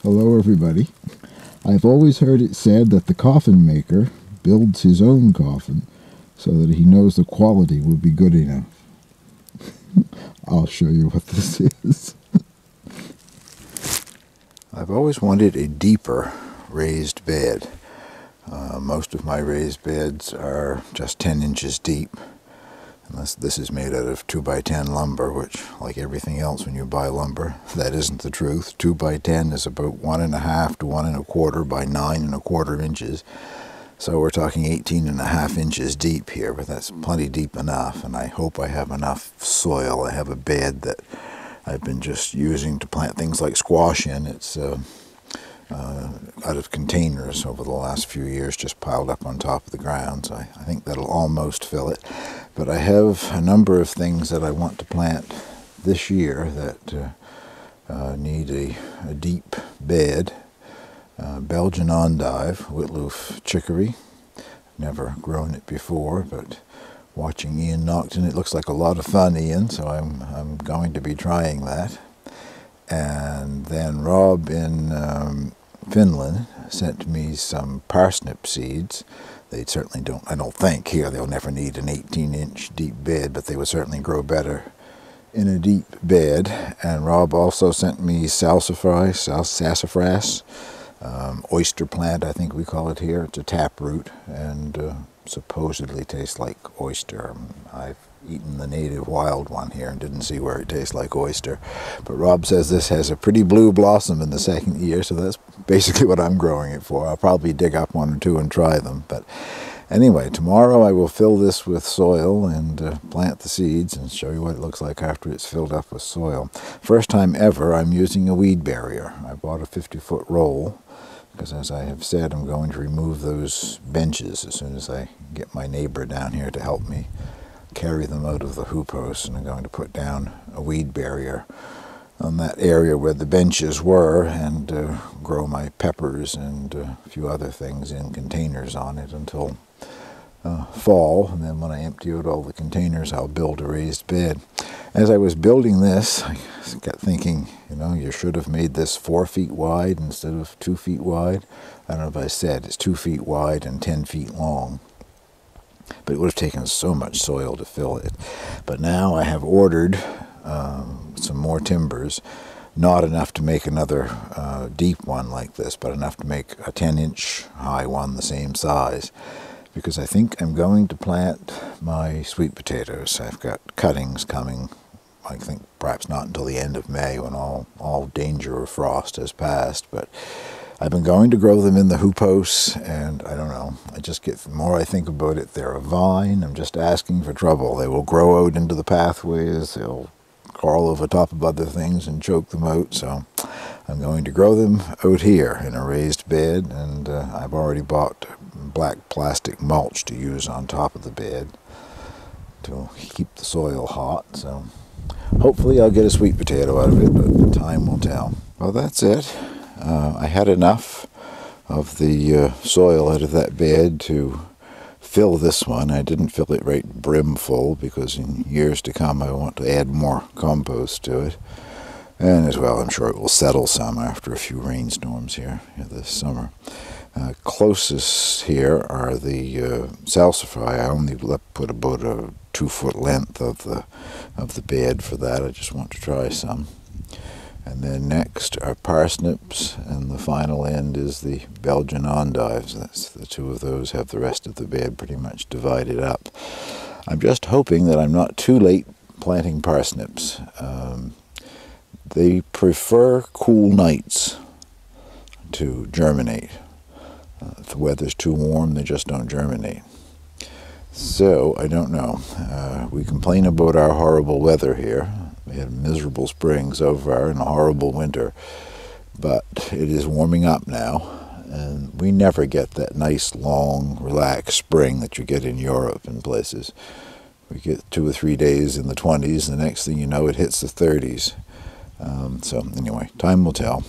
Hello everybody. I've always heard it said that the coffin maker builds his own coffin so that he knows the quality will be good enough. I'll show you what this is. I've always wanted a deeper raised bed. Most of my raised beds are just 10 inches deep. Unless this is made out of 2x10 lumber, which, like everything else when you buy lumber, that isn't the truth. 2x10 is about 1.5 to 1.25 by 9.25 inches. So we're talking 18.5 inches deep here, but that's plenty deep enough, and I hope I have enough soil. I have a bed that I've been just using to plant things like squash in. It's out of containers over the last few years, just piled up on top of the ground, so I think that'll almost fill it. But I have a number of things that I want to plant this year that need a deep bed. Belgian endive, Whitloof chicory. Never grown it before, but watching Ian Naughton, it looks like a lot of fun, Ian, so I'm going to be trying that. And then Rob in Finland sent me some parsnip seeds. They certainly don't, I don't think here, they'll never need an 18-inch deep bed, but they would certainly grow better in a deep bed. And Rob also sent me sassafras, oyster plant, I think we call it here. It's a taproot and supposedly tastes like oyster. I've eaten the native wild one here and didn't see where it tastes like oyster. But Rob says this has a pretty blue blossom in the second year, so that's basically what I'm growing it for. I'll probably dig up one or two and try them. But anyway, tomorrow I will fill this with soil and plant the seeds and show you what it looks like after it's filled up with soil. First time ever I'm using a weed barrier. I bought a 50-foot roll because, as I have said, I'm going to remove those benches as soon as I get my neighbor down here to help me carry them out of the hoop house, and I'm going to put down a weed barrier on that area where the benches were and grow my peppers and a few other things in containers on it until fall, and then when I empty out all the containers I'll build a raised bed. As I was building this, I got thinking, you know, you should have made this 4 feet wide instead of 2 feet wide. I don't know if I said it's 2 feet wide and 10 feet long. But it would have taken so much soil to fill it. But now I have ordered some more timbers, not enough to make another deep one like this, but enough to make a 10-inch high one the same size. Because I think I'm going to plant my sweet potatoes. I've got cuttings coming, I think perhaps not until the end of May when all danger of frost has passed, but I've been going to grow them in the hoop house, and I don't know, I just get, the more I think about it, they're a vine. I'm just asking for trouble. They will grow out into the pathways, they'll crawl over top of other things and choke them out, so I'm going to grow them out here in a raised bed, and I've already bought black plastic mulch to use on top of the bed to keep the soil hot, so hopefully I'll get a sweet potato out of it, but time will tell. Well, that's it. I had enough of the soil out of that bed to fill this one. I didn't fill it right brim full because in years to come I want to add more compost to it. And as well, I'm sure it will settle some after a few rainstorms here this summer. Closest here are the salsify. I only put about a 2-foot length of the bed for that. I just want to try some. And then next are parsnips, and the final end is the Belgian endives. That's the two of those have the rest of the bed pretty much divided up. I'm just hoping that I'm not too late planting parsnips. They prefer cool nights to germinate. If the weather's too warm, they just don't germinate. So, I don't know. We complain about our horrible weather here. We had miserable spring so far and a horrible winter, but it is warming up now, and we never get that nice, long, relaxed spring that you get in Europe and places. We get 2 or 3 days in the 20s, and the next thing you know, it hits the 30s. So anyway, time will tell.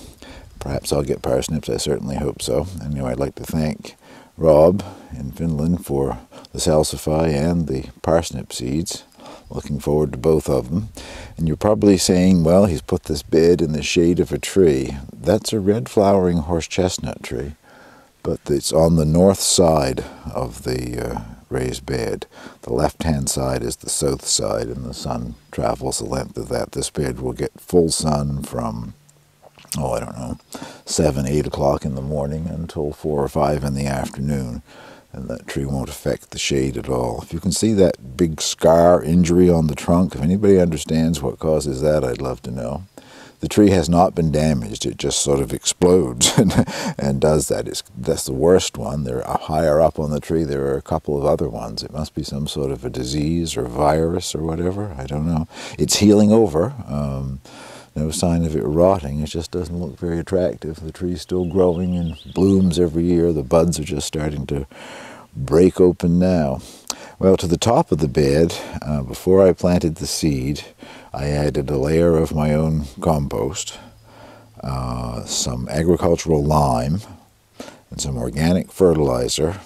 Perhaps I'll get parsnips, I certainly hope so. Anyway, I'd like to thank Rob in Finland for the salsify and the parsnip seeds. Looking forward to both of them. And you're probably saying, well, he's put this bed in the shade of a tree. That's a red flowering horse chestnut tree, but it's on the north side of the raised bed. The left-hand side is the south side, and the sun travels the length of that. This bed will get full sun from, I don't know, 7, 8 o'clock in the morning until 4 or 5 in the afternoon. And that tree won't affect the shade at all. If you can see that big scar injury on the trunk, if anybody understands what causes that, I'd love to know. The tree has not been damaged. It just sort of explodes and does that. That's the worst one. They're higher up on the tree. There are a couple of other ones. It must be some sort of a disease or virus or whatever. I don't know. It's healing over. No sign of it rotting. It just doesn't look very attractive. The tree's still growing and blooms every year. The buds are just starting to break open now. Well, to the top of the bed, before I planted the seed, I added a layer of my own compost, some agricultural lime, and some organic fertilizer,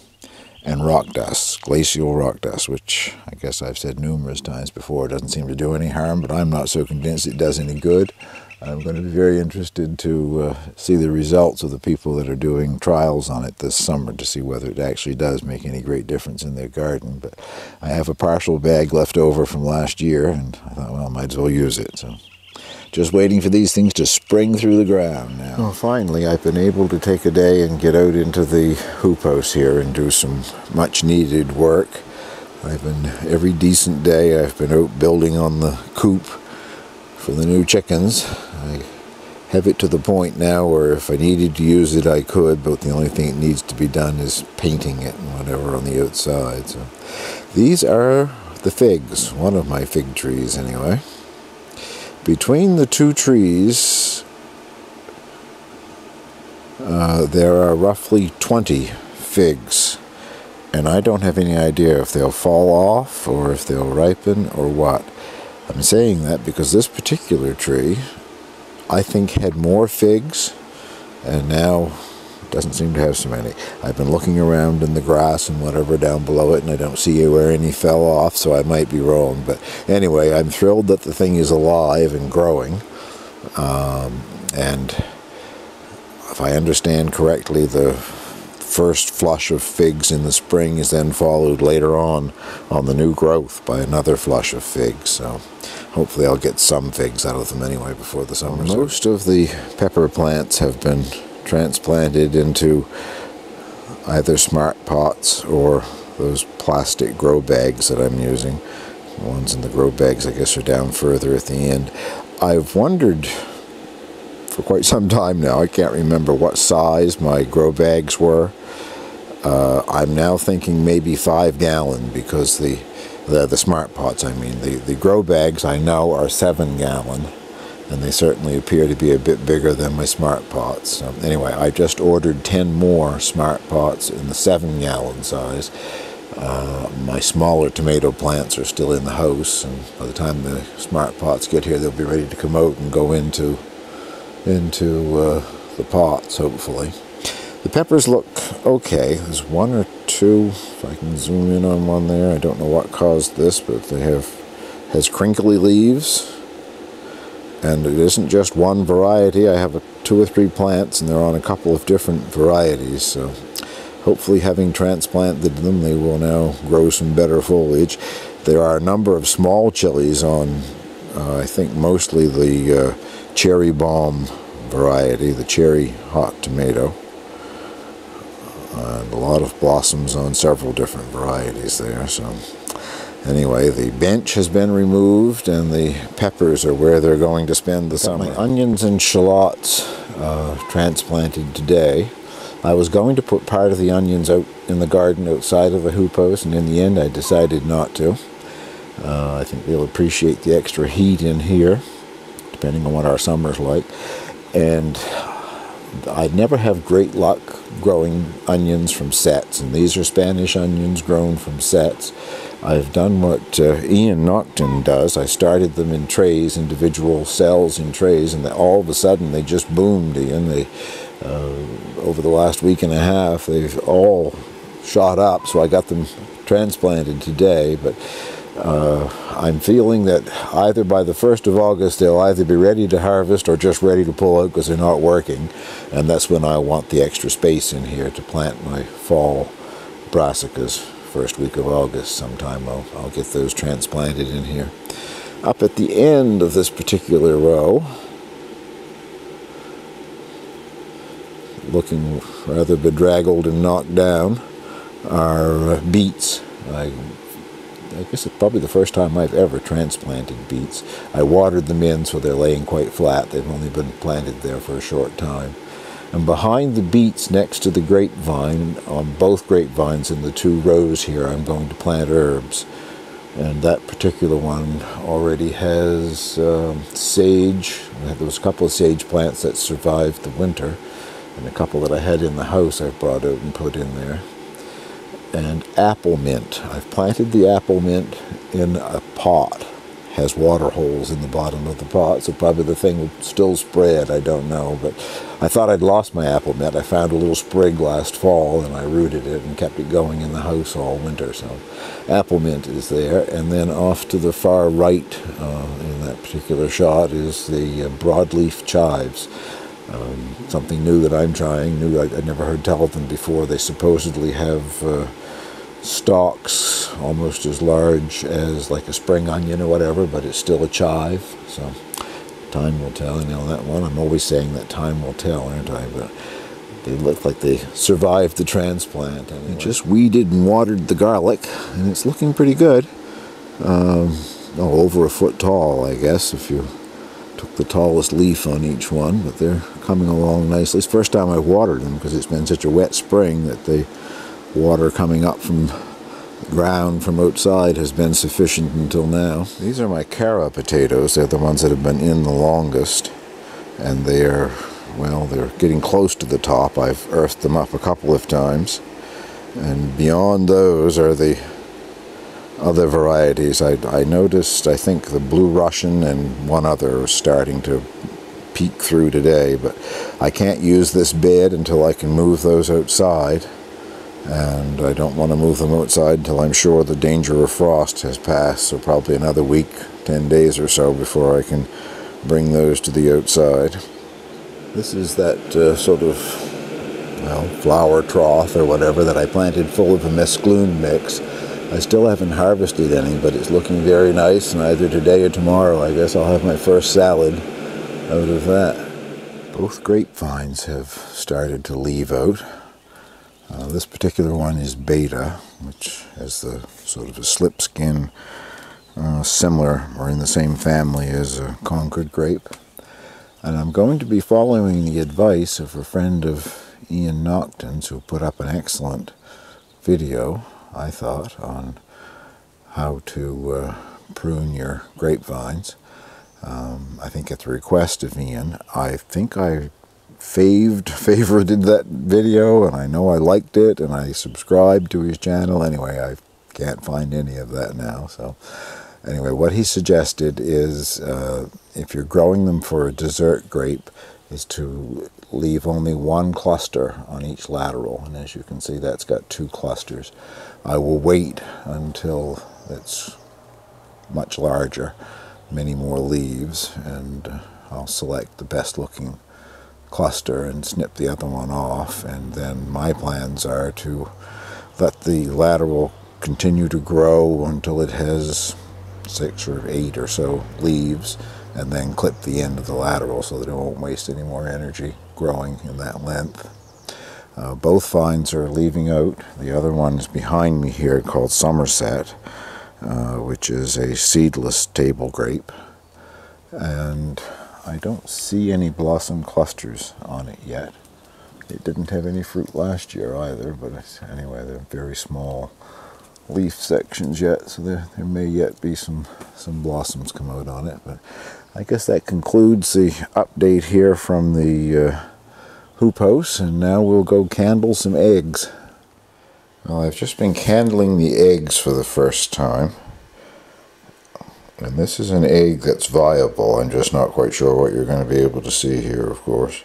and rock dust, glacial rock dust, which I guess I've said numerous times before doesn't seem to do any harm, but I'm not so convinced it does any good. I'm going to be very interested to see the results of the people that are doing trials on it this summer to see whether it actually does make any great difference in their garden. But I have a partial bag left over from last year, and I thought, well, I might as well use it. So just waiting for these things to spring through the ground now. Well, finally, I've been able to take a day and get out into the hoop house here and do some much needed work. Every decent day, I've been out building on the coop for the new chickens. I have it to the point now where if I needed to use it, I could, but the only thing that needs to be done is painting it and whatever on the outside. So these are the figs, one of my fig trees anyway. Between the two trees, there are roughly 20 figs, and I don't have any idea if they'll fall off or if they'll ripen or what. I'm saying that because this particular tree, I think, had more figs, and now doesn't seem to have so many. I've been looking around in the grass and whatever down below it, and I don't see where any fell off, so I might be wrong. But anyway, I'm thrilled that the thing is alive and growing. And if I understand correctly, the first flush of figs in the spring is then followed later on the new growth by another flush of figs. So hopefully I'll get some figs out of them anyway before the summer. Most of the pepper plants have been transplanted into either smart pots or those plastic grow bags that I'm using. The ones in the grow bags, I guess, are down further at the end. I've wondered for quite some time now, I can't remember what size my grow bags were. I'm now thinking maybe 5 gallon because the smart pots, I mean. The grow bags I know are 7 gallon, and they certainly appear to be a bit bigger than my smart pots. So anyway, I just ordered 10 more smart pots in the 7 gallon size. My smaller tomato plants are still in the house, and by the time the smart pots get here, they'll be ready to come out and go into the pots, hopefully. The peppers look okay. There's one or two, if I can zoom in on one there. I don't know what caused this, but they has crinkly leaves. And it isn't just one variety. I have 2 or 3 plants, and they're on a couple of different varieties. So hopefully, having transplanted them, they will now grow some better foliage. There are a number of small chilies on, I think mostly the cherry bomb variety, the cherry hot tomato. And a lot of blossoms on several different varieties there. So anyway, the bench has been removed, and the peppers are where they're going to spend the summer. My onions and shallots transplanted today. I was going to put part of the onions out in the garden outside of the hoop house, and in the end I decided not to. I think they'll appreciate the extra heat in here, depending on what our summer's like. And I never have great luck growing onions from sets, and these are Spanish onions grown from sets. I've done what Ian Naughton does. I started them in trays, individual cells in trays, and all of a sudden they just boomed, Ian. Over the last week and a half, they've all shot up, so I got them transplanted today. But I'm feeling that either by the 1st of August they'll either be ready to harvest or just ready to pull out because they're not working, and that's when I want the extra space in here to plant my fall brassicas. First week of August sometime I'll get those transplanted in here. Up at the end of this particular row, looking rather bedraggled and knocked down, are beets. I guess it's probably the first time I've ever transplanted beets. I watered them in so they're laying quite flat. They've only been planted there for a short time. And behind the beets, next to the grapevine, on both grapevines in the 2 rows here, I'm going to plant herbs. And that particular one already has sage. There was a couple of sage plants that survived the winter, and a couple that I had in the house I've brought out and put in there. And apple mint. I've planted the apple mint in a pot. Has water holes in the bottom of the pot, so probably the thing will still spread, I don't know. But I thought I'd lost my apple mint. I found a little sprig last fall and I rooted it and kept it going in the house all winter. So apple mint is there. And then off to the far right in that particular shot is the broadleaf chives. Something new that I'm trying, I'd never heard tell of them before. They supposedly have stalks almost as large as like a spring onion or whatever, but it's still a chive, so time will tell. You know that one, I'm always saying that time will tell, aren't I? But they look like they survived the transplant. Anyway. I just weeded and watered the garlic, and it's looking pretty good. Over a foot tall, I guess, if you took the tallest leaf on each one, but they're coming along nicely. It's the first time I've watered them because it's been such a wet spring that the water coming up from the ground from outside has been sufficient until now. These are my cara potatoes. They're the ones that have been in the longest, and they're getting close to the top. I've earthed them up a couple of times, and beyond those are the other varieties. I noticed, I think, the Blue Russian and one other are starting to peek through today, but I can't use this bed until I can move those outside, and I don't want to move them outside until I'm sure the danger of frost has passed, so probably another week, 10 days or so before I can bring those to the outside. This is that sort of, flower trough or whatever that I planted full of a mesclun mix. I still haven't harvested any, but it's looking very nice, and either today or tomorrow I guess I'll have my first salad out of that. Both grapevines have started to leave out. This particular one is beta, which has the sort of a slip skin, similar or in the same family as a Concord grape. And I'm going to be following the advice of a friend of Ian Nocton's, who put up an excellent video, I thought, on how to prune your grapevines. I think at the request of Ian, I think I favorited that video, and I know I liked it, and I subscribed to his channel. Anyway, I can't find any of that now. So anyway, what he suggested is if you're growing them for a dessert grape, is to leave only one cluster on each lateral, and as you can see, that's got 2 clusters. I will wait until it's much larger, many more leaves, and I'll select the best looking cluster and snip the other one off, and then my plans are to let the lateral continue to grow until it has 6 or 8 or so leaves, and then clip the end of the lateral so that it won't waste any more energy growing in that length. Both vines are leaving out. The other one is behind me here, called Somerset, which is a seedless table grape, and I don't see any blossom clusters on it yet. It didn't have any fruit last year either, but anyway, they're very small leaf sections yet, so there may yet be some blossoms come out on it. But I guess that concludes the update here from the hoop house, and now we'll go candle some eggs. Well, I've just been candling the eggs for the first time, and this is an egg that's viable. I'm just not quite sure what you're going to be able to see here, of course.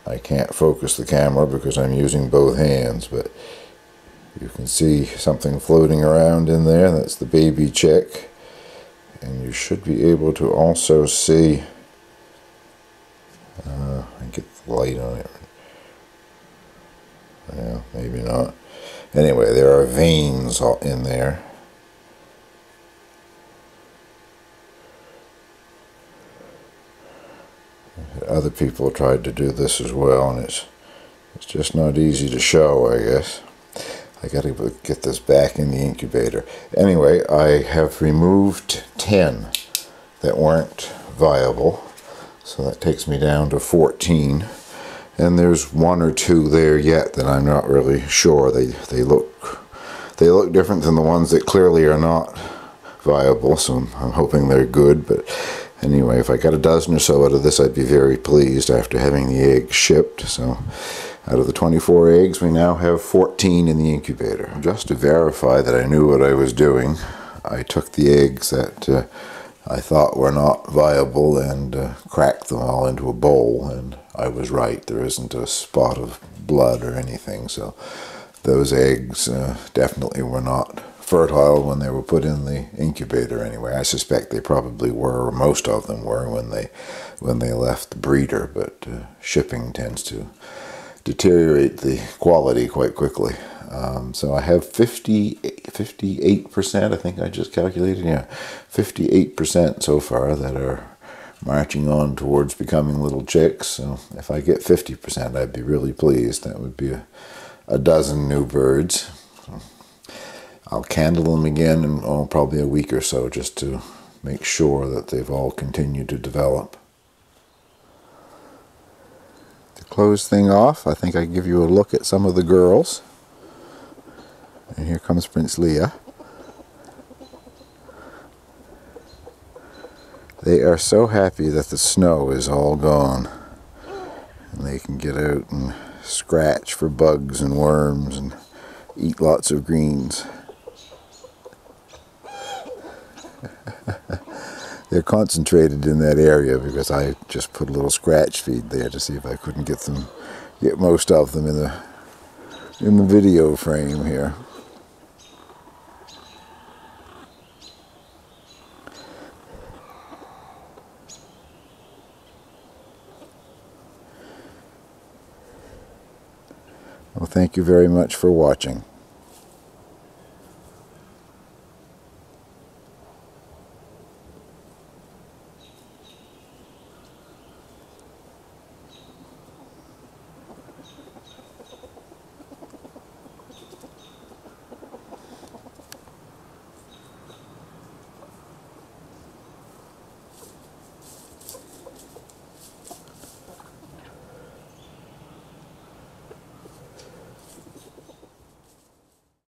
I can't focus the camera because I'm using both hands, but You can see something floating around in there. That's the baby chick. And you should be able to also see, I get the light on it. Yeah, maybe not. Anyway, there are veins all in there. Other people tried to do this as well, and it's just not easy to show, I guess. I gotta get this back in the incubator. Anyway, I have removed 10 that weren't viable, so that takes me down to 14. And there's 1 or 2 there yet that I'm not really sure. They look different than the ones that clearly are not viable, so I'm hoping they're good. But anyway, if I got a dozen or so out of this, I'd be very pleased after having the eggs shipped. So out of the 24 eggs, we now have 14 in the incubator. Just to verify that I knew what I was doing, I took the eggs that I thought were not viable and cracked them all into a bowl, and I was right. There isn't a spot of blood or anything, so those eggs definitely were not fertile when they were put in the incubator anyway. I suspect they probably were, or most of them were, when they left the breeder, but shipping tends to deteriorate the quality quite quickly. So I have 58%, I think I just calculated, yeah, 58% so far that are marching on towards becoming little chicks. So if I get 50%, I'd be really pleased. That would be a dozen new birds. So I'll candle them again in probably a week or so, just to make sure that they've all continued to develop. To close things off, I think I give you a look at some of the girls. And here comes Prince Leah. They are so happy that the snow is all gone, and they can get out and scratch for bugs and worms and eat lots of greens. They're concentrated in that area because I just put a little scratch feed there to see if I couldn't get most of them in the video frame here. Well, thank you very much for watching.